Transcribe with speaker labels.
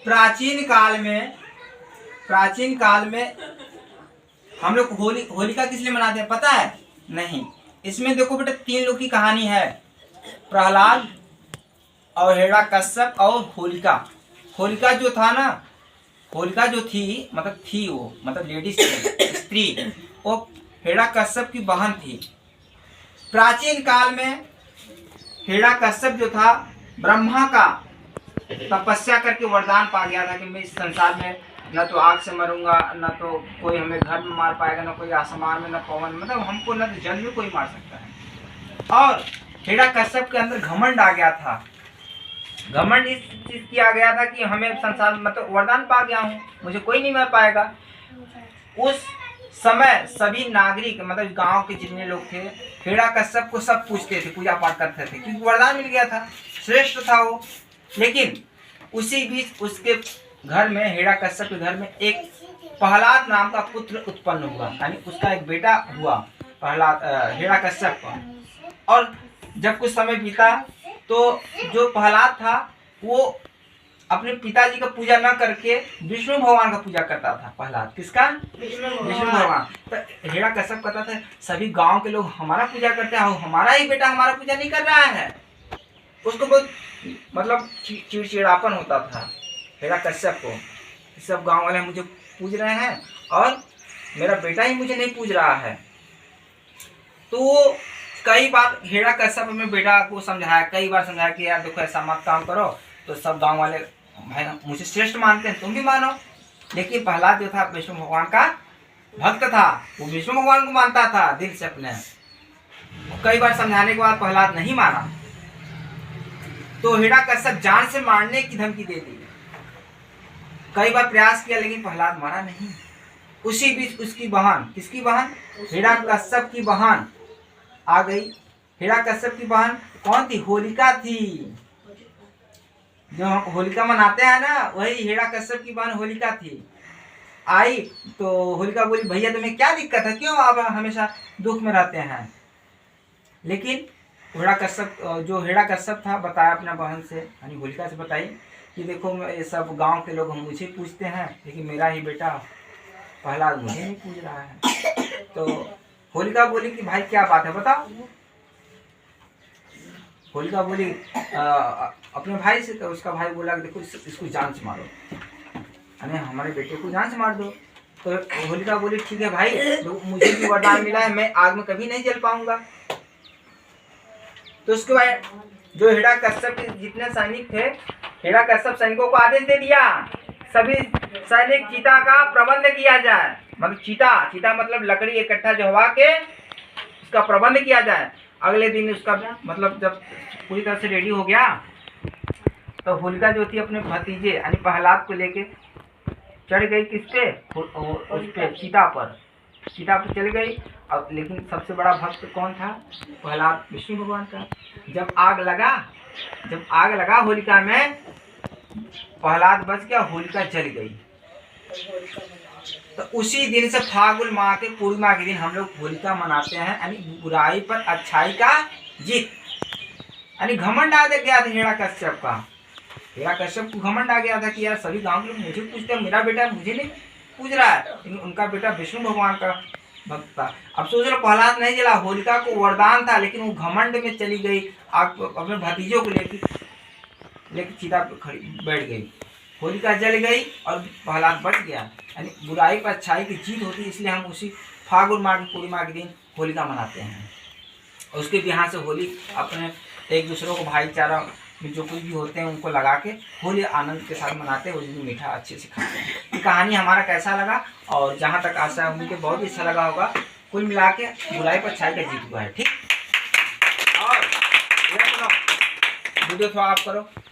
Speaker 1: प्राचीन काल में हम लोग होलिका किस लिए मनाते हैं पता है? नहीं। इसमें देखो बेटा 3 लोग की कहानी है, प्रहलाद और हिरण्यकश्यप और होलिका। होलिका जो था ना, होलिका जो थी वो लेडीज थी, स्त्री, वो हिरण्यकश्यप की बहन थी। प्राचीन काल में हिरण्यकश्यप जो था ब्रह्मा का तपस्या करके वरदान पा गया था कि मैं इस संसार में न तो आग से मरूंगा, न तो कोई हमें घर में मार पाएगा, न कोई आसमान में, न पवन, मतलब हमको न तो जल में कोई मार सकता है। और हिरण्यकश्यप के अंदर घमंड आ गया था। घमंड इस चीज की आ गया था कि हमें संसार वरदान पा गया हूँ, मुझे कोई नहीं मार पाएगा। उस समय सभी नागरिक गांव के जितने लोग थे हिरण्यकश्यप को सब पूजते थे, पूजा पाठ करते थे, क्योंकि वरदान मिल गया था, श्रेष्ठ था वो। लेकिन उसी बीच उसके घर में, हिरण्यकश्यप के घर में एक प्रहलाद नाम का पुत्र उत्पन्न हुआ, यानी उसका एक बेटा हुआ प्रहलाद, हिरण्यकश्यप का। और जब कुछ समय बीता तो जो प्रहलाद था वो अपने पिताजी का पूजा न करके विष्णु भगवान का पूजा करता था। प्रहलाद किसका? विष्णु भगवान। तो हिरण्यकश्यप कहता था सभी गांव के लोग हमारा पूजा करते हैं, हमारा ही बेटा हमारा पूजा नहीं कर रहा है। उसको बहुत चिड़चिड़ापन होता था हिरण्यकश्यप को, सब गांव वाले मुझे पूज रहे हैं और मेरा बेटा ही मुझे नहीं पूज रहा है। तो कई बार हिरण्यकश्यप अपने बेटा को समझाया, कई बार समझाया कि यार देखो ऐसा मत काम करो। तो सब गांव वाले भाई मुझे श्रेष्ठ मानते हैं, तुम भी मानो। लेकिन प्रहलाद जो था विष्णु भगवान का भक्त था, वो विष्णु भगवान को मानता था दिल से अपने। कई बार समझाने के बाद प्रहलाद नहीं माना, तो हिरण्यकश्यप जान से मारने की धमकी दे दी। कई बार प्रयास किया लेकिन प्रहलाद मारा नहीं। उसी बीच उसकी बहन, किसकी बहन? हिरण्यकश्यप की बहन आ गई। हिरण्यकश्यप की बहन कौन थी? होलिका थी। जो हम होलिका मनाते हैं ना, वही हिरण्यकश्यप की बहन होलिका थी। आई तो होलिका बोली भैया तुम्हें क्या दिक्कत है, क्यों आप हमेशा दुख में रहते हैं? लेकिन हिरण्यकश्यप था बताया अपना बहन से, यानी होलिका से बताई कि देखो ये सब गांव के लोग मुझे पूछते हैं, लेकिन मेरा ही बेटा प्रहलाद मुझे नहीं पूछ रहा है। तो होलिका बोली कि भाई क्या बात है बताओ। होलिका बोली अपने भाई से। तो उसका भाई बोला कि देखो इसको जान से मारो, यानी हमारे बेटे को जान से मार दो। तो होलिका बोली ठीक है भाई, तो मुझे भी वरदान मिला है, मैं आग में कभी नहीं जल पाऊंगा। तो उसके बाद जो हिरण्यकश्यप के जितने सैनिक थे, हिरण्यकश्यप सैनिकों को आदेश दे दिया सभी सैनिक चीता का प्रबंध किया जाए। चीता मतलब लकड़ी इकट्ठा जो हवा के उसका प्रबंध किया जाए। अगले दिन उसका जब पूरी तरह से रेडी हो गया तो होलिका जो थी अपने भतीजे यानी प्रहलाद को लेके चढ़ गई, किस पे? उस पे चीता पर चल गई। अब लेकिन सबसे बड़ा भक्त कौन था? प्रहलाद, विष्णु भगवान का। जब आग लगा होलिका में, प्रहलाद बच गया, होलिका जल गई। तो उसी दिन से फागुन माह के पूर्णिमा के दिन हम लोग होलिका मनाते हैं, यानी बुराई पर अच्छाई का जीत। यानी घमंड आ गया था हिरण्यकश्यप का। हिरण्यकश्यप को घमंड आ गया था कि यार सभी गांव के लोग मुझे पूछते हैं, मेरा बेटा मुझे नहीं पूछ रहा है, लेकिन उनका बेटा विष्णु भगवान का भक्त था। अब सोच लो प्रहलाद नहीं जला, होलिका को वरदान था, लेकिन वो घमंड में चली गई, अपने भतीजों को लेके चीता पर खड़ी बैठ गई। होलिका जल गई और प्रहलाद बच गया। यानी बुराई पर अच्छाई की जीत होती है, इसलिए हम उसी फागुन माह की पूर्णिमा के दिन होलिका मनाते हैं। और उसके यहाँ से होली अपने एक दूसरों को भाईचारा में जो कुछ भी होते हैं उनको लगा के होली आनंद के साथ मनाते हैं, उस दिन मीठा अच्छे से खाते हैं। ये कहानी हमारा कैसा लगा, और जहाँ तक आशा है उनके बहुत ही अच्छा लगा होगा। कुल मिला के बुराई पर अच्छाई का जीत हुआ है। ठीक, और वीडियो थोड़ा आप करो।